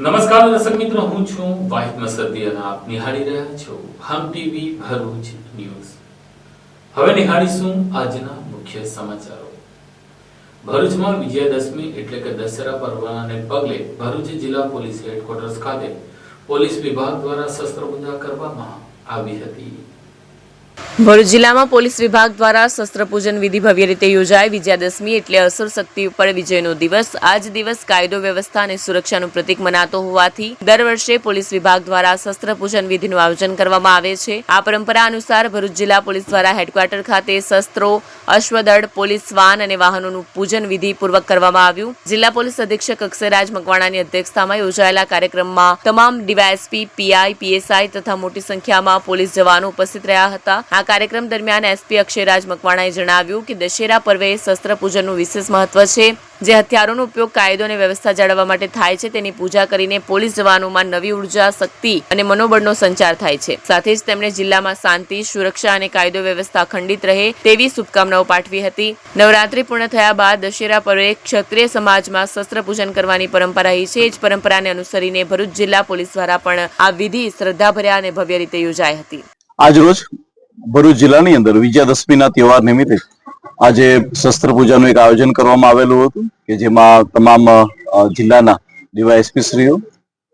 નમસ્કાર દર્શક મિત્રો, હું છું વાહિદ મસદી અને આપ નિહાળી રહ્યા છો હમ ટીવી ભરૂચ ન્યૂઝ। હવે નિહાળીશું આજના મુખ્ય સમાચારો। ભરૂચમાં વિજયાદશમી એટલે કે દશેરા પર્વને પગલે ભરૂચ જિલ્લા પોલીસ હેડક્વાર્ટર્સ ખાતે પોલીસ વિભાગ દ્વારા શસ્ત્ર પૂજા કરવામાં આવી હતી। ભરૂચ જિલ્લામાં પોલીસ વિભાગ દ્વારા શસ્ત્ર પૂજન વિધિ ભવ્ય રીતે યોજાઈ। વિજયાદશમી એટલે અસુર શક્તિ ઉપર વિજયનો દિવસ। આજ દિવસ કાયદો વ્યવસ્થા અને સુરક્ષાનું પ્રતીક મનાતો હોવાથી દર વર્ષે પોલીસ વિભાગ દ્વારા શસ્ત્ર પૂજન વિધિનું આયોજન કરવામાં આવે છે। આ પરંપરા અનુસાર ભરૂચ જિલ્લા પોલીસ દ્વારા હેડક્વાર્ટર ખાતે શસ્ત્રો, અશ્વદળ, પોલીસ વાન અને વાહનોનું પૂજન વિધિ પૂર્વક કરવામાં આવ્યું। જિલ્લા પોલીસ અધિક્ષક અક્ષયરાજ મકવાણાની અધ્યક્ષતામાં યોજાયેલા કાર્યક્રમમાં તમામ ડીવાયએસપી, પીઆઈ, પીએસઆઈ તથા મોટી સંખ્યામાં પોલીસ જવાનો ઉપસ્થિત રહ્યા હતા। આ કાર્યક્રમ દરમિયાન એસપી અક્ષયરાજ મકવાણાએ જણાવ્યું કે દશેરા પર્વે શસ્ત્ર પૂજનનું વિશેષ મહત્વ છે। જે હથિયારોનો ઉપયોગ કાયદો અને વ્યવસ્થા જાળવવા માટે થાય છે તેની પૂજા કરીને પોલીસ જવાનોમાં નવી ઉર્જા, શક્તિ અને મનોબળનો સંચાર થાય છે। સાથે જ તેમણે જિલ્લામાં શાંતિ, સુરક્ષા અને કાયદો વ્યવસ્થા અખંડિત રહે તેવી શુભકામનાઓ પાઠવી હતી। નવરાત્રી પૂર્ણ થયા બાદ દશેરા પર્વે ક્ષત્રિય સમાજમાં શસ્ત્ર પૂજન કરવાની પરંપરા રહી છે। એ જ પરંપરાને અનુસરીને ભરૂચ જિલ્લા પોલીસ દ્વારા પણ આ વિધિ શ્રદ્ધાભર્યા અને ભવ્ય રીતે યોજાઈ હતી। આજરોજ ભરૂચ જિલ્લાની અંદર વિજયાદશમીના તહેવાર નિમિત્તે આજે શસ્ત્ર પૂજાનું એક આયોજન કરવામાં આવેલું હતું કે જેમાં તમામ જિલ્લાના ડીવાયએસપી શ્રીઓ,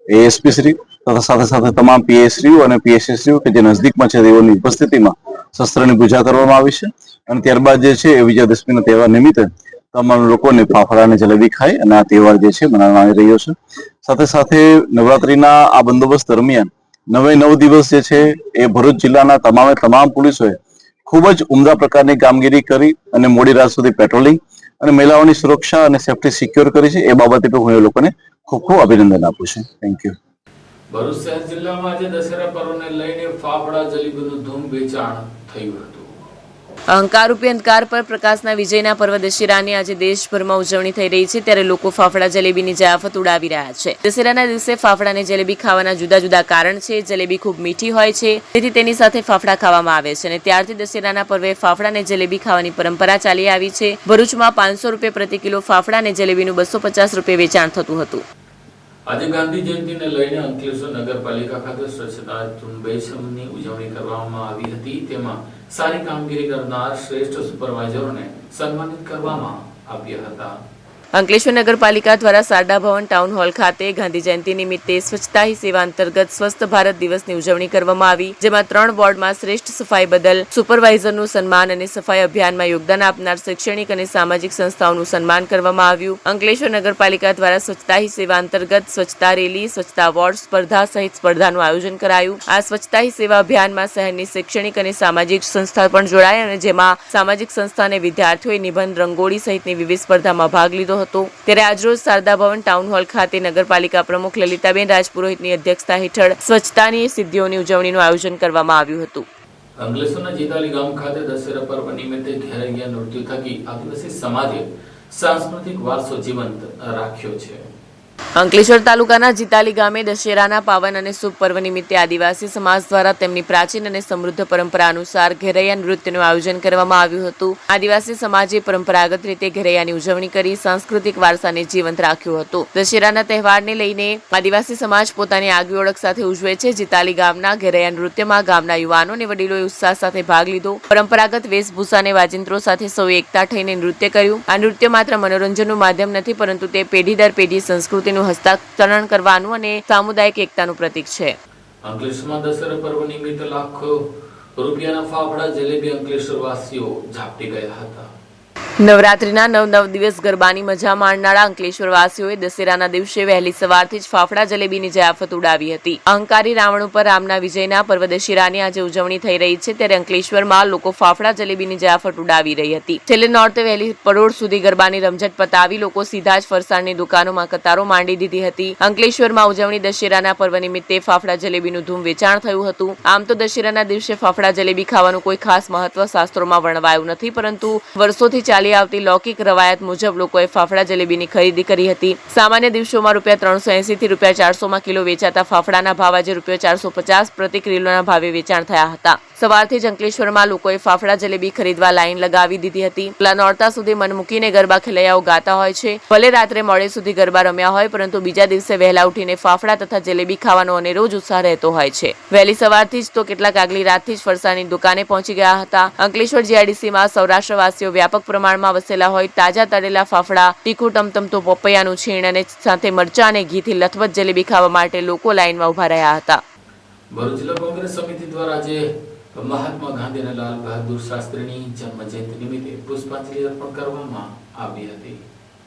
એએસપી શ્રી તથા સાથે સાથે તમામ પીએસશ્રીઓ અને પીએસસી શ્રીઓ કે જે નજદીકમાં છે તેઓની ઉપસ્થિતિમાં શસ્ત્રની પૂજા કરવામાં આવી છે। અને ત્યારબાદ જે છે એ વિજયાદશમીના તહેવાર નિમિત્તે તમામ લોકોને ફાફડા અને જલેબી ખાઈ અને આ તહેવાર જે છે મનાવવામાં આવી રહ્યો છે। સાથે સાથે નવરાત્રીના આ બંદોબસ્ત દરમિયાન 9 દિવસ જે છે એ ભરૂચ જિલ્લાના તમામ પોલીસોએ ખૂબ જ ઉમદા પ્રકારની કામગીરી કરી અને મોડી રાત સુધી પેટ્રોલિંગ અને મહિલાઓની સુરક્ષા અને સેફટી સિક્યોર કરી છે। એ બાબતે પણ હું એ લોકોને ખૂબ ખૂબ અભિનંદન આપું છું। Thank you. ભરૂચ શહેર જિલ્લામાં આજે દશેરા પર્વને લઈને ફાફડા જલેબીનું ધૂમ વેચાણ થયું હતું। અહંકાર રૂપી અંધકાર પર પ્રકાશના વિજયના પર્વ દશેરાની આજે દેશભરમાં ઉજવણી થઈ રહી છે, ત્યારે લોકો ફાફડા જલેબીની જયાફત ઉડાવી રહ્યા છે। દશેરાના દિવસે ફાફડા અને જલેબી ખાવાના જુદા જુદા કારણ છે। જલેબી ખૂબ મીઠી હોય છે, તેથી તેની સાથે ફાફડા ખાવામાં આવે છે અને ત્યારથી દશેરાના પર્વે ફાફડા અને જલેબી ખાવાની પરંપરા ચાલી આવી છે। ભરૂચમાં 500 રૂપિયા પ્રતિ કિલો ફાફડા અને જલેબીનું 250 રૂપિયા વેચાણ થતું હતું। આજે ગાંધી જયંતિને લઈને અંકલેશ્વર નગરપાલિકા ખાતે સ્વચ્છતા ઝુંબેશની ઉજવણી કરવામાં આવી હતી। તેમાં સારી કામગીરી કરનાર શ્રેષ્ઠ સુપરવાઇઝરોને સન્માનિત કરવામાં આવ્યા હતા। અંકલેશ્વર નગરપાલિકા દ્વારા શારદા ભવન ટાઉન હોલ ખાતે ગાંધી જયંતિ નિમિત્તે સ્વચ્છતા હી સેવા અંતર્ગત સ્વસ્થ ભારત દિવસની ઉજવણી કરવામાં આવી, જેમાં 3 વોર્ડમાં શ્રેષ્ઠ સફાઈ બદલ સુપરવાઇઝરનું સન્માન અને સફાઈ અભિયાનમાં યોગદાન આપનાર શૈક્ષણિક અને સામાજિક સંસ્થાઓનું સન્માન કરવામાં આવ્યું। અંકલેશ્વર નગરપાલિકા દ્વારા સ્વચ્છતા હી સેવા અંતર્ગત સ્વચ્છતા રેલી, સ્વચ્છતા અવોર્ડ સ્પર્ધા સહિત સ્પર્ધાનું આયોજન કરાયું। આ સ્વચ્છતા હી સેવા અભિયાનમાં શહેરની શૈક્ષણિક અને સામાજિક સંસ્થા પણ જોડાઈ અને જેમાં સામાજિક સંસ્થા અને વિદ્યાર્થીઓએ નિબંધ, રંગોળી સહિતની વિવિધ સ્પર્ધામાં ભાગ લીધો હતો। ત્યારે આજરોજ શારદા ભવન ટાઉન હોલ ખાતે નગરપાલિકા પ્રમુખ લલિતાબેન રાજપુરોહિતની અધ્યક્ષતા હેઠળ સ્વચ્છતાની સિદ્ધિઓની ઉજવણીનું આયોજન કરવામાં આવ્યું હતું। અંકલેશ્વરના જીતાલી ગામ ખાતે દશેરા પર્વ નિમિત્તે ઘેરૈયા નૃત્ય થકી આદિવાસી સમાજે સાંસ્કૃતિક વારસો જીવંત રાખ્યો છે। અંકલેશ્વર તાલુકાના જીતાલી ગામે દશેરાના પાવન અને શુભ પર્વ નિમિત્તે આદિવાસી સમાજ દ્વારા તેમની પ્રાચીન અને સમૃદ્ધ પરંપરા અનુસાર ઘેરૈયા નૃત્યનું આયોજન કરવામાં આવ્યું હતું। આદિવાસી સમાજે પરંપરાગત રીતે ઘેરૈયાની ઉજવણી કરી સાંસ્કૃતિક વારસાને જીવંત રાખ્યો હતો। દશેરાના તહેવારને લઈને આદિવાસી સમાજ પોતાની આગવી ઓળખ સાથે ઉજવે છે। જીતાલી ગામના ઘેરૈયા નૃત્યમાં ગામના યુવાનો અને વડીલોએ ઉત્સાહ સાથે ભાગ લીધો। પરંપરાગત વેશભૂષા અને વાજિંત્રો સાથે સૌએ એકઠા થઈને નૃત્ય કર્યું। આ નૃત્ય માત્ર મનોરંજનનું માધ્યમ નથી, પરંતુ તે પેઢી દર પેઢી સંસ્કૃતિનું હસ્તાંતરણ કરવાનું અને સામુદાયિક એકતાનું પ્રતીક છે। અંકલેશ્વરમાં દશેરા પર્વ નિમિત્તે લાખો રૂપિયાના ફાફડા જલેબી અંકલેશ્વર વાસીઓ ઝાપટી ગયા હતા। નવરાત્રીના 9 દિવસ ગરબાની મજા માણનારા અંકલેશ્વર વાસીઓએ દશેરાના દિવસે વહેલી સવારથી જ ફાફડા જલેબીની જયાફત ઉડાવી હતી। અહંકારી રાવણ ઉપર રામના વિજયના પર્વ દશેરાની આજે ઉજવણી થઈ રહી છે, ત્યારે અંકલેશ્વરમાં લોકો ફાફડા જલેબીની જયાફત ઉડાવી રહી હતી। છેલ્લે નોરતે વહેલી પરોઢ સુધી ગરબાની રમઝટ પતાવી લોકો સીધા જ ફરસાણની દુકાનોમાં કતારો માંડી દીધી હતી। અંકલેશ્વરમાં ઉજવણી દશેરાના પર્વ નિમિત્તે ફાફડા જલેબીનું ધૂમ વેચાણ થયું હતું। આમ તો દશેરાના દિવસે ફાફડા જલેબી ખાવાનું કોઈ ખાસ મહત્વ શાસ્ત્રોમાં વર્ણવાયું નથી, પરંતુ વર્ષોથી ચાલી ચાલી આવતી લૌકિક રવાયત મુજબ લોકોએ ફાફડા જલેબીની ખરીદી કરી હતી. સામાન્ય દિવસોમાં ₹380 થી ₹400 કિલો વેચાતા ફાફડાના ભાવ આજે ₹450 પ્રતિ કિલોના ભાવે વેચાણ થયા હતા. સવારથી જ અંકલેશ્વરમાં લોકોએ ફાફડા જલેબી ખરીદવા લાઈન લગાવી દીધી હતી. નોરતા સુધી મન મૂકીને ગરબા ખેલૈયાઓ ગાતા હોય છે. ભલે રાત્રે મોડે સુધી ગરબા રમ્યા હોય, પરંતુ બીજા દિવસે વહેલા ઉઠીને ફાફડા તથા જલેબી ખાવાનો અનેરો જ ઉત્સાહ રહેતો હોય છે. વહેલી સવારથી જ તો કેટલાક આગલી રાતથી જ ફરસાણની દુકાને પહોંચી ગયા હતા. અંકલેશ્વર જીઆઈડીસીમાં સૌરાષ્ટ્રવાસીઓ વ્યાપક પ્રમાણમાં વસેલા હોય તાજા તળેલા ફાફડા, તીખું ટમટમતું પપૈયાનું છીણ અને સાથે મરચાં અને ઘીથી લથબથ જલેબી ખાવા માટે લોકો લાઈનમાં ઉભા રહ્યા હતા. ભરૂચ જિલ્લા કોંગ્રેસ સમિતિ દ્વારા આજે મહાત્મા ગાંધી અને લાલ બહાદુર શાસ્ત્રીની જન્મ જયંતિ નિમિત્તે પુષ્પાંજલિ અર્પણ કરવામાં આવી હતી.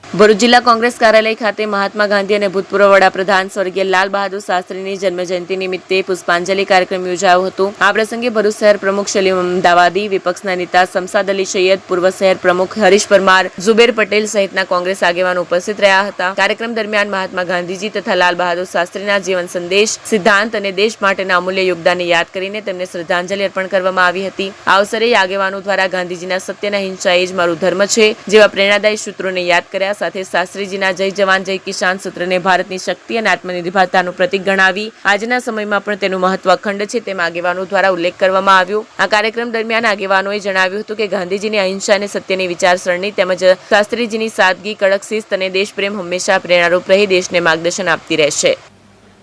ભરૂચ જિલ્લા કોંગ્રેસ કાર્યાલય ખાતે મહાત્મા ગાંધી અને ભૂતપૂર્વ વડાપ્રધાન સ્વર્ગીય લાલ બહાદુર શાસ્ત્રીની જન્મજયંતિ નિમિત્તે પુષ્પાંજલિ કાર્યક્રમ યોજાયો હતો. આ પ્રસંગે ભરૂચ શહેર પ્રમુખ સલીમ અમદાવાદી, વિપક્ષના નેતા શમસાદ અલી સૈયદ, પૂર્વ શહેર પ્રમુખ હરીશ પરમાર, ઝુબેર પટેલ સહિતના કોંગ્રેસ આગેવાનો ઉપસ્થિત રહ્યા હતા. કાર્યક્રમ દરમિયાન મહાત્મા ગાંધીજી તથા લાલ બહાદુર શાસ્ત્રીના જીવન સંદેશ, સિદ્ધાંત અને દેશ માટેના અમૂલ્ય યોગદાનને યાદ કરીને તેમને શ્રદ્ધાંજલિ અર્પણ કરવામાં આવી હતી. આ અવસરે આગેવાનો દ્વારા ગાંધીજીના સત્યના હિંસા એ જ મારું ધર્મ છે જેવા પ્રેરણાદાયી સૂત્રોને યાદ કર્યા. સાથે શાસ્ત્રીજીના જય જવાન જય કિસાન સૂત્રને ભારતની શક્તિ અને આત્મનિર્ભરતાનું પ્રતીક ગણાવી આજના સમયમાં પણ તેનું મહત્વ અખંડ છે તેમ આગેવાનો દ્વારા ઉલ્લેખ કરવામાં આવ્યો. આ કાર્યક્રમ દરમિયાન આગેવાનોએ જણાવ્યું હતું કે ગાંધીજીની અહિંસા અને સત્યની વિચારસરણી તેમજ શાસ્ત્રીજીની સાદગી, કડક શિસ્ત અને દેશપ્રેમ હંમેશા પ્રેરણારૂપ રહી દેશને માર્ગદર્શન આપતી રહેશે.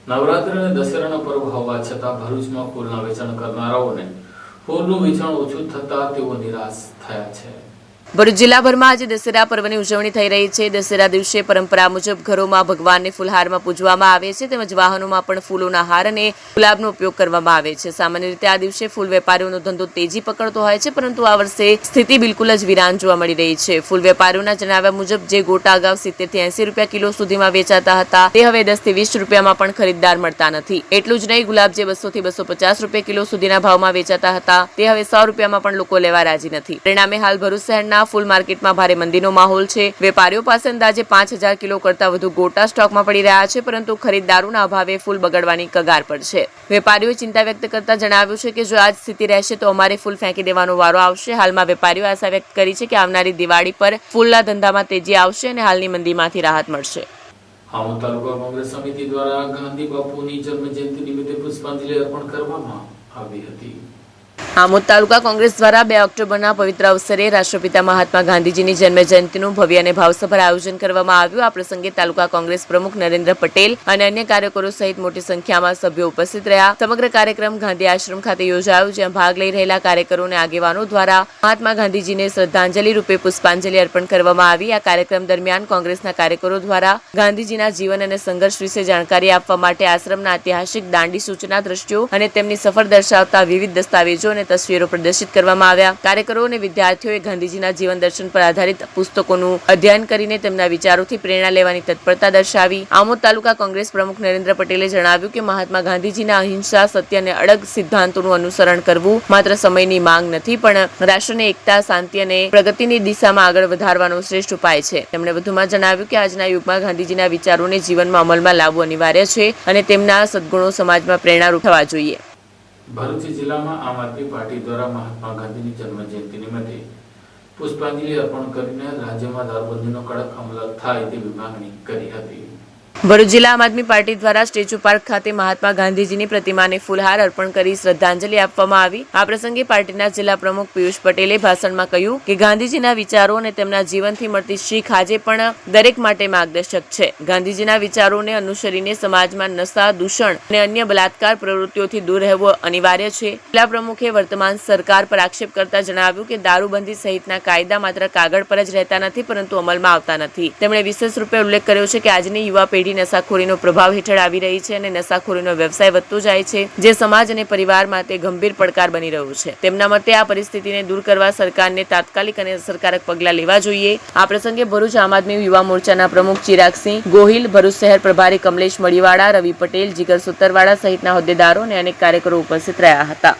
નવરાત્રી અને દશેરાનો પર્વ હોવા છતાં ભરૂચમાં ફૂલના વેચાણ કરનારાઓને ફૂલનું વેચાણ ઓછું થતા તેઓ નિરાશ થયા છે. ભરૂચ જિલ્લાભરમાં આજે દશેરા પર્વની ઉજવણી થઈ રહી છે. દશેરા દિવસે પરંપરા મુજબ ઘરોમાં ભગવાનને ફૂલહારમાં પૂજવામાં આવે છે તેમજ વાહનોમાં પણ ફૂલોના હાર અને ગુલાબનો ઉપયોગ કરવામાં આવે છે. સામાન્ય રીતે આ દિવસે ફૂલ વેપારીઓનો ધંધો તેજી પકડતો હોય છે, પરંતુ આ વર્ષે સ્થિતિ બિલકુલ જ વિરાન જોવા મળી રહી છે. ફૂલ વેપારીઓના જણાવ્યા મુજબ જે ગોટા અગાઉ 70 થી 80 રૂપિયા કિલો સુધીમાં વેચાતા હતા તે હવે 10 થી 20 રૂપિયામાં પણ ખરીદદાર મળતા નથી. એટલું જ નહીં, ગુલાબ જે 200 થી 250 રૂપિયા કિલો સુધીના ભાવમાં વેચાતા હતા તે હવે 100 રૂપિયામાં પણ લોકો લેવા રાજી નથી. પરિણામે હાલ ભરૂચ શહેરના ફૂલ માર્કેટમાં ભારે મંદીનો માહોલ છે. વેપારીઓ પાસે અંદાજે 5000 કિલો કરતા વધુ ગોટા સ્ટોકમાં પડી રહ્યા છે, પરંતુ ખરીદદારોના અભાવે ફૂલ બગડવાની કગાર પર છે. વેપારીઓએ ચિંતા વ્યક્ત કરતા જણાવ્યું છે કે જો આ જ સ્થિતિ રહેશે તો અમારે ફૂલ ફેંકી દેવાનો વારો આવશે. હાલમાં વેપારીઓએ આશા વ્યક્ત કરી છે કે આવનારી દિવાળી પર ફૂલના ધંધામાં તેજી આવશે અને હાલની મંદીમાંથી રાહત મળશે. આમોદ તાલુકા કોંગ્રેસ સમિતિ દ્વારા ગાંધી બાપુની જન્મ જયંતિ નિમિત્તે પુષ્પાંજલિ અર્પણ કરવામાં આવી હતી. આમોદ તાલુકા કોંગ્રેસ દ્વારા 2 ઓક્ટોબરના પવિત્ર અવસરે રાષ્ટ્રપિતા મહાત્મા ગાંધીજીની જન્મ જયંતિનું ભવ્ય અને ભાવસભર આયોજન કરવામાં આવ્યું. આ પ્રસંગે તાલુકા કોંગ્રેસ પ્રમુખ નરેન્દ્ર પટેલ અને અન્ય કાર્યકરો સહિત મોટી સંખ્યામાં સભ્યો ઉપસ્થિત રહ્યા. સમગ્ર કાર્યક્રમ ગાંધી આશ્રમ ખાતે યોજાયો, જ્યાં ભાગ લઈ રહેલા કાર્યકરો અને આગેવાનો દ્વારા મહાત્મા ગાંધીજીને શ્રદ્ધાંજલિ રૂપે પુષ્પાંજલિ અર્પણ કરવામાં આવી. આ કાર્યક્રમ દરમિયાન કોંગ્રેસના કાર્યકરો દ્વારા ગાંધીજીના જીવન અને સંઘર્ષ વિશે જાણકારી આપવા માટે આશ્રમના ઐતિહાસિક દાંડી સૂચના દ્રશ્યો અને તેમની સફર દર્શાવતા વિવિધ દસ્તાવેજો અને તસવીરો પ્રદર્શિત કરવામાં આવ્યા. કાર્યકરો અને વિદ્યાર્થીઓએ ગાંધીજીના જીવન દર્શન પર આધારિત પુસ્તકોનું અધ્યયન કરીને તેમના વિચારોથી પ્રેરણા લેવાની તત્પરતા દર્શાવી. આમોદ તાલુકા કોંગ્રેસ પ્રમુખ નરેન્દ્ર પટેલે જણાવ્યું કે મહાત્મા ગાંધીજીના અહિંસા, સત્ય અને અડગ સિદ્ધાંતોનું અનુસરણ કરવું માત્ર સમયની માંગ નથી, પણ રાષ્ટ્રને એકતા, શાંતિ અને પ્રગતિની દિશામાં આગળ વધારવાનો શ્રેષ્ઠ ઉપાય છે. તેમણે વધુમાં જણાવ્યું કે આજના યુગમાં ગાંધીજીના વિચારોને જીવનમાં અમલમાં લાવવું અનિવાર્ય છે અને તેમના સદ્ગુણો સમાજમાં પ્રેરણારૂપ થવા જોઈએ. ભરૂચ જિલ્લામાં આમ આદમી પાર્ટી દ્વારા મહાત્મા ગાંધીની જન્મ જયંતિ નિમિત્તે પુષ્પાંજલિ અર્પણ કરીને રાજ્યમાં દારૂબંધીનો કડક અમલ થાય તેવી માંગણી કરી હતી. ભરૂચ જિલ્લા આમ આદમી પાર્ટી દ્વારા સ્ટેચ્યુ પાર્ક ખાતે મહાત્મા ગાંધીજીની પ્રતિમાને ફૂલહાર અર્પણ કરી શ્રદ્ધાંજલિ આપવામાં આવી. આ પ્રસંગે પાર્ટીના જિલ્લા પ્રમુખ પિયુષ પટેલે ભાષણમાં કહ્યું કે ગાંધીજીના વિચારો અને તેમના જીવનથી મળતી શીખ આજે પણ દરેક માટે માર્ગદર્શક છે. ગાંધીજીના વિચારોને અનુસરીને સમાજમાં નશા, દૂષણ અને અન્ય બલાત્કાર પ્રવૃત્તિઓથી દૂર રહેવું અનિવાર્ય છે. જિલ્લા પ્રમુખે વર્તમાન સરકાર પર આક્ષેપ કરતા જણાવ્યું કે દારૂબંધી સહિતના કાયદા માત્ર કાગળ પર જ રહેતા નથી, પરંતુ અમલમાં આવતા નથી. તેમણે વિશેષ રૂપે ઉલ્લેખ કર્યો છે કે આજની યુવા પેઢી નશાખોરીનો પ્રભાવ હેઠળ આવી રહી છે અને નશાખોરીનો વ્યવસાય વધતો જાય છે, જે સમાજ અને પરિવાર માટે ગંભીર પડકાર બની રહ્યો છે. તેમના મતે આ પરિસ્થિતિને દૂર કરવા સરકારને તાત્કાલિક અને અસરકારક પગલાં લેવા જોઈએ. આ પ્રસંગે ભરૂચ આમ આદમી યુવા મોરચાના પ્રમુખ ચિરાગસિંહ ગોહિલ, ભરૂચ શહેર પ્રભારી કમલેશ મડીવાળા, રવિ પટેલ, જીગર સુતરવાડા સહિતના હોદ્દેદારો અને અનેક કાર્યકરો ઉપસ્થિત રહ્યા હતા.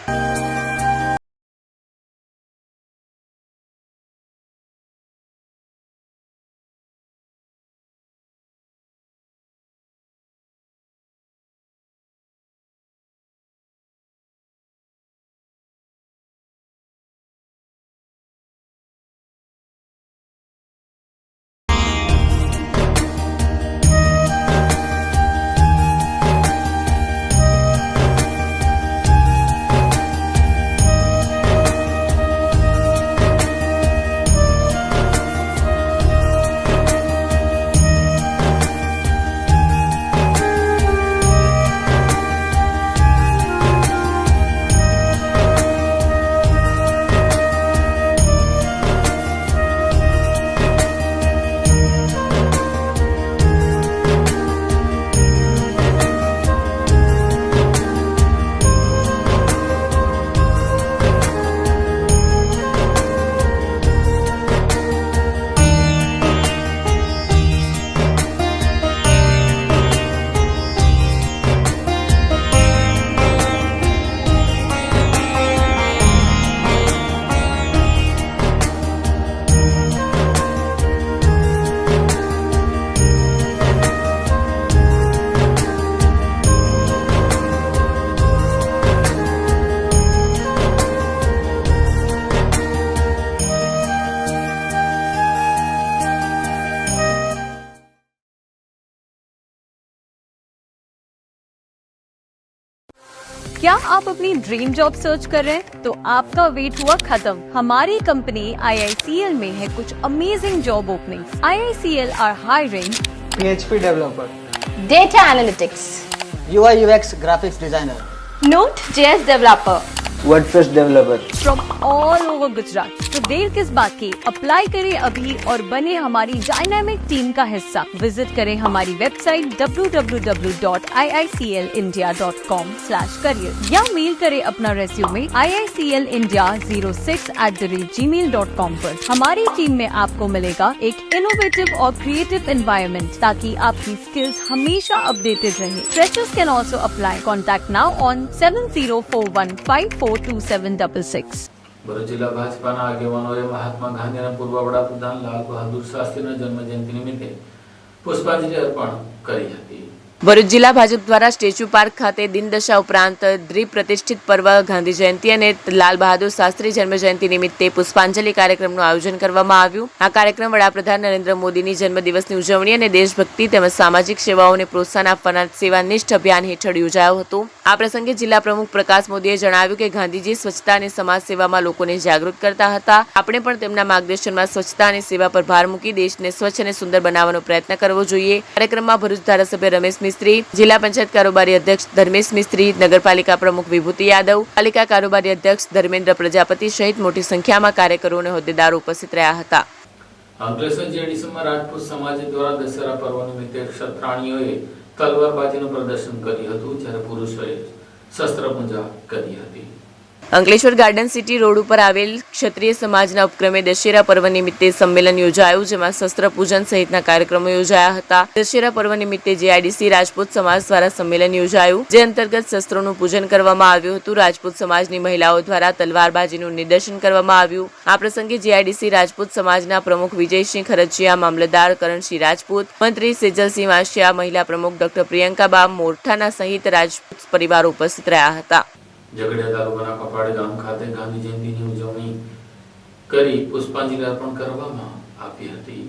क्या आप अपनी ड्रीम जॉब सर्च कर रहे हैं? तो आपका वेट हुआ खत्म। हमारी कंपनी IICL में है कुछ amazing job openings. IICL are hiring PHP developer, Data Analytics, UI UX graphics designer, Node.js developer, WordPress developer. From all over Gujarat. तो देर किस बात की, अप्लाई करें अभी और बने हमारी डायनामिक टीम का हिस्सा। विजिट करें हमारी वेबसाइट www.iiclindia.com/career या मेल करें अपना रेज्यूमे iiclindia06@gmail.com पर। हमारी टीम में आपको मिलेगा एक इनोवेटिव और क्रिएटिव एनवायरनमेंट ताकि आपकी स्किल्स हमेशा अपडेटेड रहे। Freshers can also apply. Contact now on 7041542766। Bharuch જિલ્લા ભાજપાના આગેવાનોએ મહાત્મા ગાંધીના પૂર્વ વડાપ્રધાન લાલ બહાદુર શાસ્ત્રીના જન્મજયંતિ નિમિત્તે પુષ્પાંજલિ અર્પણ કરી હતી। ભરૂચ જિલ્લા ભાજપ દ્વારા સ્ટેચ્યુ પાર્ક ખાતે દિનદશા ઉપરાંત દ્વિપ્રતિષ્ઠિત પર્વ ગાંધી જયંતિ અને લાલ બહાદુર શાસ્ત્રી જન્મજયંતિ નિમિત્તે પુષ્પાંજલિ કાર્યક્રમનું આયોજન કરવામાં આવ્યું। આ કાર્યક્રમ વડાપ્રધાન નરેન્દ્ર મોદીની જન્મદિવસની ઉજવણી અને દેશભક્તિ તેમજ સામાજિક સેવાઓને પ્રોત્સાહન આપવાના સેવાનિષ્ઠ અભિયાન હેઠળ યોજાયો હતો। આ પ્રસંગે જિલ્લા પ્રમુખ પ્રકાશ મોદીએ જણાવ્યું કે ગાંધીજી સ્વચ્છતા અને સમાજ સેવામાં લોકોને જાગૃત કરતા હતા। આપણે પણ તેમના માર્ગદર્શનમાં સ્વચ્છતા અને સેવા પર ભાર મૂકી દેશને સ્વચ્છ અને સુંદર બનાવવાનો પ્રયત્ન કરવો જોઈએ। કાર્યક્રમમાં ભરૂચ ધારાસભ્ય રમેશ મિસ્ત્રી, जिला पंचायत कारोबारी अध्यक्ष धर्मेश मिस्त्री, नगरपालिका प्रमुख विभूति यादव, पालिका कारोबारी अध्यक्ष धर्मेन्द्र प्रजापति सहित मोटी संख्या में कार्यकरों और होद्देदारो उपस्थित रहा था। અંકલેશ્વર જેડીસીમાં રાજપૂત સમાજ દ્વારા દશેરા પર્વ નિમિત્તે ક્ષત્રાણીઓએ તલવારબાજીનું પ્રદર્શન કર્યું હતું, જ્યારે પુરુષોએ શસ્ત્રપૂજા કરી હતી। અંકલેશ્વર ગાર્ડન સિટી રોડ ઉપર આવેલ ક્ષત્રિય સમાજના ઉપક્રમે દશેરા પર્વ નિમિત્તે સંમેલન યોજાયું, જેમાં શસ્ત્ર પૂજન સહિતના કાર્યક્રમો યોજાયા હતા। દશેરા પર્વ નિમિત્તે JIDC રાજપૂત સમાજ દ્વારા સંમેલન યોજાયું, જે અંતર્ગત શસ્ત્રોનું પૂજન કરવામાં આવ્યું હતું। રાજપૂત સમાજની મહિલાઓ દ્વારા તલવારબાજીનું નિદર્શન કરવામાં આવ્યું। આ પ્રસંગે JIDC રાજપૂત સમાજના પ્રમુખ વિજયસિંહ ખરચિયા, મામલતદાર કરણસિંહ રાજપૂત, મંત્રી સેજલસિંહ વાસિયા, મહિલા પ્રમુખ ડોક્ટર પ્રિયંકાબા મોરઠાના સહિત રાજપૂત પરિવારો ઉપસ્થિત રહ્યા હતા। ઝઘડિયા તાલુકાના કપાડ ગામ ખાતે ગાંધી જયંતિની ઉજવણી કરી પુષ્પાંજલિ અર્પણ કરવામાં આવી હતી।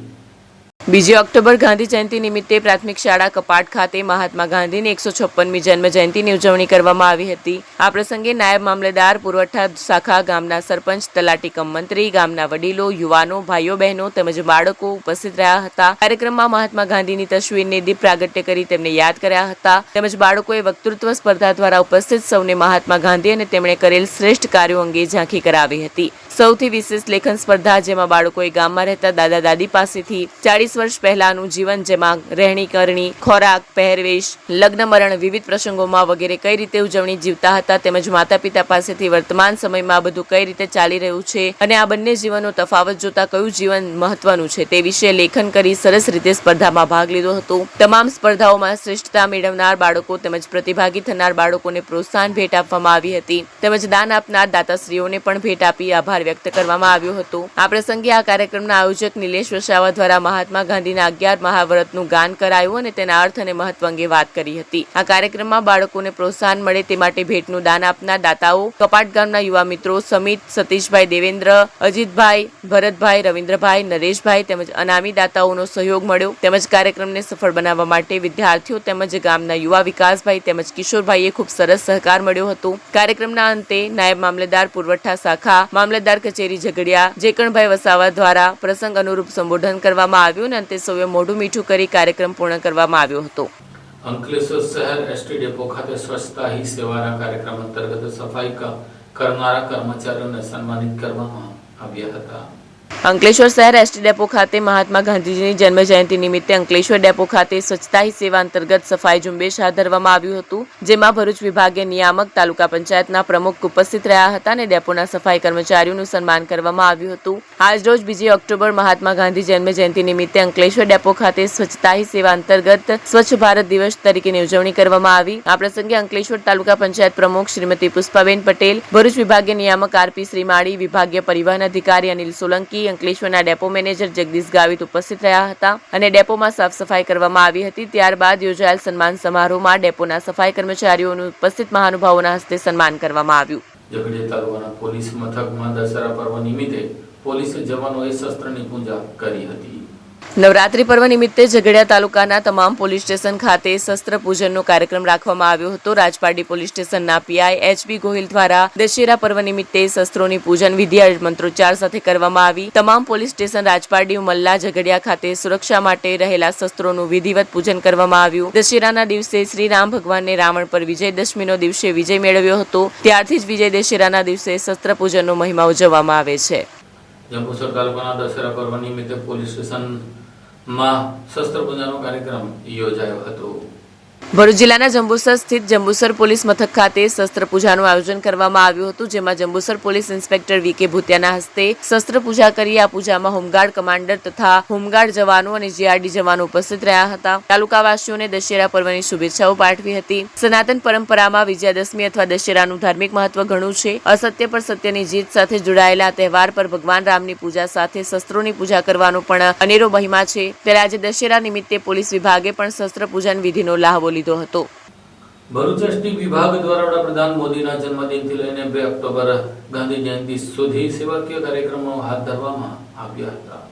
2 ઓક્ટોબર ગાંધી જયંતિ નિમિત્તે પ્રાથમિક શાળા કપાટ ખાતે મહાત્મા ગાંધીની 156મી જન્મ જયંતિની ઉજવણી કરવામાં આવી હતી। આ પ્રસંગે નાયબ મામલતદાર, પુરવઠા શાખા, ગામના સરપંચ, તલાટી કમ મંત્રી, ગામના વડીલો, યુવાનો, ભાઈઓ બહેનો તેમજ બાળકો ઉપસ્થિત રહ્યા હતા। કાર્યક્રમમાં મહાત્મા ગાંધીની તસવીરને દીપ પ્રાગટ્ય કરી તેમને યાદ કર્યા હતા। તેમજ બાળકોએ વક્તૃત્વ સ્પર્ધા દ્વારા ઉપસ્થિત સૌને મહાત્મા ગાંધી અને તેમણે કરેલ શ્રેષ્ઠ કાર્યો અંગે ઝાંખી કરાવી હતી। સૌથી વિશેષ લેખન સ્પર્ધા, જેમાં બાળકોએ ગામમાં રહેતા દાદા દાદી પાસેથી 40 વર્ષ પહેલાનું જીવન, જેમાં રહેણી કરણી, ખોરાક, પહેરવેશ, લગ્ન મરણ, વિવિધ પ્રસંગોમાં વગેરે કઈ રીતે ઉજવણી જીવતા હતા, તેમજ માતા પિતા પાસેથી વર્તમાન સમયમાં આ બધું કઈ રીતે ચાલી રહ્યું છે અને આ બંને જીવનનો તફાવત જોતા કયું જીવન મહત્વનું છે તે વિશે લેખન કરી સરસ રીતે સ્પર્ધામાં ભાગ લીધો હતો। તમામ સ્પર્ધાઓમાં શ્રેષ્ઠતા મેળવનાર બાળકો તેમજ પ્રતિભાગી થનાર બાળકોને પ્રોત્સાહન ભેટ આપવામાં આવી હતી, તેમજ દાન આપનાર દાતાશ્રીઓને પણ ભેટ આપી આભાર વ્યક્ત કરવામાં આવ્યો હતો। આ પ્રસંગે આ કાર્યક્રમના આયોજક નિલેશ વસાવા દ્વારા મહાત્મા ગાંધીના 11 મહાવ્રતનું ગાન કરાયું અને તેના અર્થ અને મહત્વ અંગે વાત કરી હતી। આ કાર્યક્રમમાં બાળકોને પ્રોત્સાહન મળે તે માટે ભેટનું દાન આપનાર દાતાઓ, કપાટ ગામના યુવા મિત્રો સમિત, સતીશભાઈ, દેવેન્દ્ર, અજીતભાઈ, ભરતભાઈ, રવિન્દ્રભાઈ, નરેશભાઈ તેમજ અનામી દાતાઓનો સહયોગ મળ્યો। તેમજ કાર્યક્રમને સફળ બનાવવા માટે વિદ્યાર્થીઓ તેમજ ગામના યુવા વિકાસભાઈ તેમજ કિશોરભાઈએ ખૂબ સરસ સહકાર મળ્યો હતો। કાર્યક્રમના અંતે નાયબ મામલતદાર, પુરવઠા શાખા, મામલતદાર કચેરી ઝઘડિયા, જેકણભાઈ વસાવા દ્વારા પ્રસંગ અનુરૂપ સંબોધન કરવામાં આવ્યું અને અંતે સૌએ મોઢું મીઠું કરી કાર્યક્રમ પૂર્ણ કરવામાં આવ્યો હતો। અંકલેશ્વર શહેર ST ડેપો ખાતે સ્વચ્છતા હી સેવાના કાર્યક્રમ અંતર્ગત સફાઈ કરનારા કર્મચારીઓને સન્માનિત કરવામાં આવ્યા હતા। અંકલેશ્વર શહેર ST ડેપો ખાતે મહાત્મા ગાંધીજીની જન્મ જયંતિ નિમિત્તે અંકલેશ્વર ડેપો ખાતે સ્વચ્છતા હી સેવા અંતર્ગત સફાઈ ઝુંબેશ હાથ ધરવામાં આવ્યું હતું, જેમાં ભરૂચ વિભાગીય નિયામક, તાલુકા પંચાયતના પ્રમુખ ઉપસ્થિત રહ્યા હતા અને ડેપોના સફાઈ કર્મચારીઓનું સન્માન કરવામાં આવ્યું હતું। આજરોજ 2 ઓક્ટોબર મહાત્મા ગાંધી જન્મ જયંતિ નિમિત્તે અંકલેશ્વર ડેપો ખાતે સ્વચ્છતા હી સેવા અંતર્ગત સ્વચ્છ ભારત દિવસ તરીકેની ઉજવણી કરવામાં આવી। આ પ્રસંગે અંકલેશ્વર તાલુકા પંચાયત પ્રમુખ શ્રીમતી પુષ્પાબેન પટેલ, ભરૂચ વિભાગીય નિયામક RP શ્રીમાળી, વિભાગીય પરિવહન અધિકારી અનિલ સોલંકી, અંકલેશ્વરના ડેપો મેનેજર જગદીશ ગાવિત ઉપસ્થિત રહ્યા હતા અને ડેપોમાં સાફ સફાઈ કરવામાં આવી હતી। ત્યારબાદ યોજાયેલ સન્માન સમારોહમાં ડેપોના સફાઈ કર્મચારીઓનું ઉપસ્થિત મહાનુભાવોના હસ્તે સન્માન કરવામાં આવ્યું। ઝઘડિયા તાલુકાના પોલીસ મથકમાં દશેરા પર્વ નિમિત્તે પોલીસ જવાનોએ શસ્ત્રની પૂજા કરી હતી। નવરાત્રી પર્વ નિમિત્તે ઝઘડિયા તાલુકાના તમામ પોલીસ સ્ટેશન ખાતે શસ્ત્ર પૂજનનો કાર્યક્રમ રાખવામાં આવ્યો હતો. રાજપારડી પોલીસ સ્ટેશનના પીઆઈ એચબી ગોહિલ દ્વારા દશેરા પર્વ નિમિત્તે શસ્ત્રોની પૂજન વિધિ મંત્રોચ્ચાર સાથે કરવામાં આવી. તમામ પોલીસ સ્ટેશન રાજપારડી ઉમલ્લા ઝઘડિયા ખાતે સુરક્ષા માટે રહેલા શસ્ત્રોનું વિધિવત પૂજન કરવામાં આવ્યું. દશેરાના દિવસે શ્રી રામ ભગવાનને રાવણ પર વિજયદશમીનો દિવસે વિજય મેળવ્યો હતો. ત્યારથી જ વિજય દશેરાના દિવસે શસ્ત્ર પૂજનનો મહિમા ઉજવવામાં આવે છે. જંબુસર તાલુકાના દશેરા પર્વ નિમિત્તે પોલીસ સ્ટેશનમાં શસ્ત્ર પૂજાનો કાર્યક્રમ યોજાયો હતો. ભરૂચ જિલ્લાના જંબુસર સ્થિત જંબુસર પોલીસ મથક ખાતે શસ્ત્ર પૂજાનું આયોજન કરવામાં આવ્યું હતું, જેમાં જંબુસર પોલીસ ઇન્સ્પેક્ટર વીકે ભૂતિયાના હસ્તે શસ્ત્ર પૂજા કરી. આ પૂજામાં હોમગાર્ડ કમાન્ડર તથા હોમગાર્ડ જવાનો અને જીઆરડી જવાનો ઉપસ્થિત રહ્યા હતા. તાલુકાવાસીઓને દશેરા પર્વની શુભેચ્છાઓ પાઠવી હતી. સનાતન પરંપરામાં વિજયાદશમી અથવા દશેરાનું ધાર્મિક મહત્વ ઘણું છે. અસત્ય પર સત્યની જીત સાથે જોડાયેલા તહેવાર પર ભગવાન રામની પૂજા સાથે શસ્ત્રોની પૂજા કરવાનો પણ અનેરો મહિમા છે. ત્યારે આજે દશેરા નિમિત્તે પોલીસ વિભાગે પણ શસ્ત્ર પૂજન વિધિનો લાહવો લીધો હતો. ભરૂચ એસટી વિભાગ દ્વારા વડાપ્રધાન મોદીના જન્મદિનથી લઈને 2 ઓક્ટોબર ગાંધી જયંતિ સુધી સેવાકીય કાર્યક્રમો હાથ ધરવામાં આવ્યા હતા.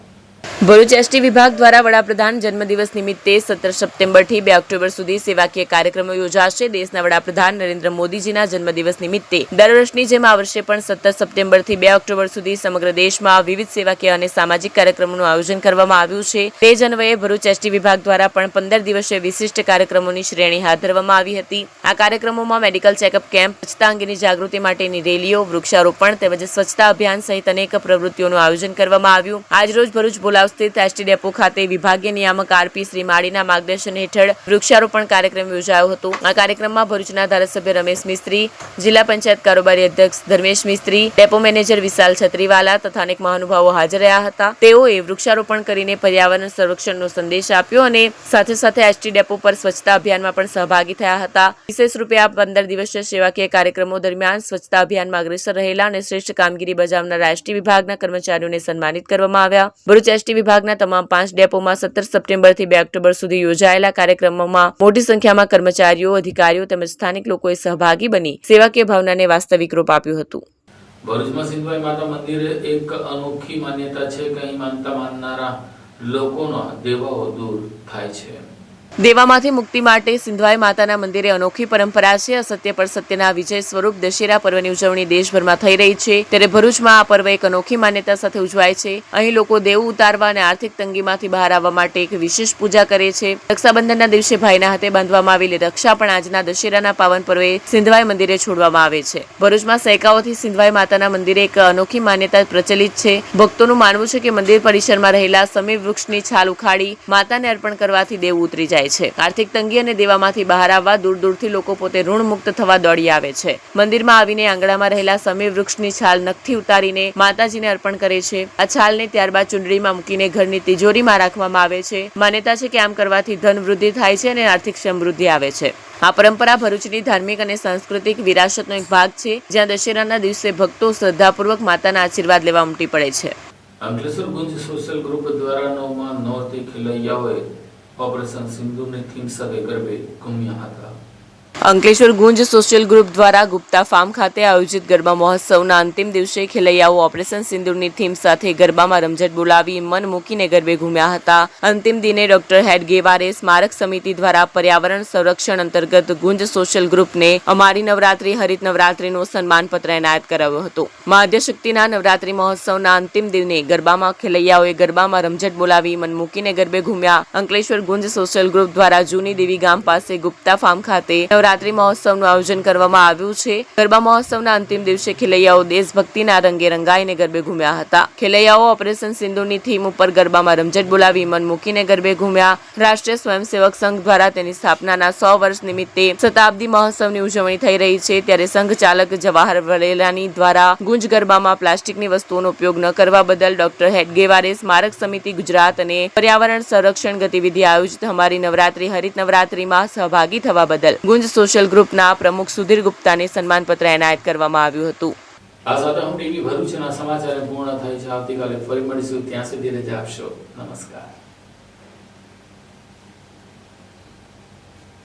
ભરૂચ એસટી વિભાગ દ્વારા વડાપ્રધાન જન્મદિવસ નિમિત્તે 17 સપ્ટેમ્બરથી 2 ઓક્ટોબર સુધી સેવાકીય કાર્યક્રમો યોજાશે. દેશના વડાપ્રધાન નરેન્દ્ર મોદીજીના જન્મદિવસ નિમિત્તે દર વર્ષની જેમ આ વર્ષે પણ 17 સપ્ટેમ્બરથી 2 ઓક્ટોબર સુધી સમગ્ર દેશમાં વિવિધ સેવાકીય અને સામાજિક કાર્યક્રમોનું આયોજન કરવામાં આવ્યું છે. તે જ અન્વયે ભરૂચ એસટી વિભાગ દ્વારા પણ 15 દિવસીય વિશિષ્ટ કાર્યક્રમોની શ્રેણી હાથ ધરવામાં આવી હતી. આ કાર્યક્રમોમાં મેડિકલ ચેકઅપ કેમ્પ, સ્વચ્છતા અંગેની જાગૃતિ માટેની રેલીઓ, વૃક્ષારોપણ તેમજ સ્વચ્છતા અભિયાન સહિત અનેક પ્રવૃત્તિઓનું આયોજન કરવામાં આવ્યું. આજરોજ ભરૂચ બોલાવ સ્થિત એસટી ડેપો ખાતે વિભાગીય નિયામક આરપી શ્રી માળીના માર્ગદર્શન હેઠળ વૃક્ષારોપણ કાર્યક્રમ યોજાયો હતો. આ કાર્યક્રમમાં ભરૂચના ધારાસભ્ય રમેશ મિસ્ત્રી, જિલ્લા પંચાયત કારોબારી અધ્યક્ષ ધર્મેશ મિસ્ત્રી, ડેપો મેનેજર વિશાલ છત્રીવાલા તથા અનેક મહાનુભાવો હાજર રહ્યા હતા. તેઓએ વૃક્ષારોપણ કરીને પર્યાવરણ સંરક્ષણનો સંદેશ આપ્યો અને સાથે સાથે એસટી ડેપો પર સ્વચ્છતા અભિયાનમાં પણ સહભાગી થયા હતા. વિશેષ રૂપે આ 15 દિવસીય સેવાકીય કાર્યક્રમો દરમિયાન સ્વચ્છતા અભિયાનમાં અગ્રેસર રહેલા અને શ્રેષ્ઠ કામગીરી બજાવનારા એસટી વિભાગના કર્મચારીઓને સન્માનિત કરવામાં આવ્યા. ભરૂચ એસટી વિભાગના તમામ 5 ડેપોમાં 17 સપ્ટેમ્બરથી 2 ઓક્ટોબર સુધી યોજાયેલા કાર્યક્રમોમાં મોટી સંખ્યામાં કર્મચારીઓ, અધિકારીઓ તેમજ સ્થાનિક લોકોએ સહભાગી બની સેવાકીય ભાવનાને વાસ્તવિક રૂપ આપ્યું હતું. ભરૂચમાં સિંધવાઈ માતા મંદિરે એક અનોખી માન્યતા છે કે અહીં માનતા માનનારા લોકોના દેવાઓ દૂર થાય છે. દેવામાંથી મુક્તિ માટે સિંધવાઈ માતાના મંદિરે અનોખી પરંપરા છે. અસત્ય પર સત્યના વિજય સ્વરૂપ દશેરા પર્વની ઉજવણી દેશભરમાં થઈ રહી છે. ત્યારે ભરૂચમાં આ પર્વ એક અનોખી માન્યતા સાથે ઉજવાય છે. અહીં લોકો દેવું ઉતારવા અને આર્થિક તંગીમાંથી બહાર આવવા માટે એક વિશેષ પૂજા કરે છે. રક્ષાબંધનના દિવસે ભાઈના હાથે બાંધવામાં આવેલી રક્ષા પણ આજના દશેરાના પાવન પર્વે સિંધવાઈ મંદિરે છોડવામાં આવે છે. ભરૂચમાં સૈકાઓથી સિંધવાઈ માતાના મંદિરે એક અનોખી માન્યતા પ્રચલિત છે. ભક્તોનું માનવું છે કે મંદિર પરિસરમાં રહેલા સમીર વૃક્ષની છાલ ઉખાડી માતાને અર્પણ કરવાથી દેવું ઉતરી જાય છે. આર્થિક તંગી અને દેવામાંથી બહાર આવવા દૂર દૂરથી લોકો પોતે ઋણ મુક્ત થવા દોડી આવે છે. મંદિરમાં આવીને આંગણામાં રહેલા સમીર વૃક્ષની છાલ નખથી ઉતારીને માતાજીને અર્પણ કરે છે. આ છાલને ત્યારબાદ ચૂંદડીમાં મૂકીને ઘરની તિજોરીમાં રાખવામાં આવે છે. માન્યતા છે કે આમ કરવાથી ધન વૃદ્ધિ થાય છે અને આર્થિક સમૃદ્ધિ આવે છે. આ પરંપરા ભરૂચની ધાર્મિક અને સાંસ્કૃતિક વિરાસતનો એક ભાગ છે, જ્યાં દશેરાના દિવસે ભક્તો શ્રદ્ધાપૂર્વક માતાના આશીર્વાદ લેવા ઉમટી પડે છે. અંકલેશ્વર ગુંજ સોશિયલ ગ્રુપ દ્વારા 9માં નોરતી ખેલૈયાઓએ ઓપરેશન સિંદૂરની થીમ સાથે ગરબે ઘૂમ્યા હતા. અંકલેશ્વર ગુંજ સોશિયલ ગ્રુપ દ્વારા ગુપ્તા ફાર્મ ખાતે આયોજિત ગરબા મહોત્સવના અંતિમ દિવસે ખેલૈયાઓ ઓપરેશન સિંદૂરની થીમ સાથે ગરબામાં રમઝટ બોલાવી મન મૂકીને ગરબે ઘૂમ્યા હતા. અંતિમ દિને ડોક્ટર હેડગેવારે સ્મારક સમિતિ દ્વારા પર્યાવરણ સંરક્ષણ અંતર્ગત ગુંજ સોશિયલ ગ્રુપને અમારી નવરાત્રી હરિત નવરાત્રીનો સન્માનપત્ર એનાયત કરાવ્યો હતો. મા આદ્યશક્તિના નવરાત્રી મહોત્સવના અંતિમ દિને ગરબામાં ખેલૈયાઓએ ગરબામાં રમઝટ બોલાવી મન મૂકીને ગરબે ઘૂમ્યા. અંકલેશ્વર ગુંજ સોશિયલ ગ્રુપ દ્વારા જૂની દેવી ગામ પાસે ગુપ્તા ફાર્મ ખાતે નવરાત્રી મહોત્સવનું આયોજન કરવામાં આવ્યું છે. ગરબા મહોત્સવના અંતિમ દિવસે ખેલૈયાઓ દેશભક્તિના રંગે રંગાઈને ગરબે ઘૂમ્યા હતા. ખેલૈયાઓ ઓપરેશન સિંદૂરની થીમ ઉપર ગરબામાં રમઝટ બોલાવી મન મૂકીને ગરબે ઘૂમ્યા. રાષ્ટ્રીય સ્વયંસેવક સંઘ દ્વારા તેની સ્થાપનાના 100 વર્ષ નિમિત્તે શતાબ્દી મહોત્સવની ઉજવણી થઈ રહી છે. ત્યારે સંઘ ચાલક જવાહર વલેલાની દ્વારા ગુંજ ગરબામાં પ્લાસ્ટિકની વસ્તુઓનો ઉપયોગ ન કરવા બદલ ડોક્ટર હેડગેવારે સ્મારક સમિતિ ગુજરાત અને પર્યાવરણ સંરક્ષણ ગતિવિધિ આયોજિત અમારી નવરાત્રી હરિત નવરાત્રીમાં સહભાગી થવા બદલ ગુંજ સોશિયલ ગ્રુપના પ્રમુખ સુધીર ગુપ્તાને સન્માનપત્ર એનાયત કરવામાં આવ્યું હતું. આ સાથે હું ટીવી ભરૂચના સમાચાર પૂર્ણ થાય છે. આવતીકાલે ફરી મળીશું. ત્યાં સુધી રજા આપશો. નમસ્કાર.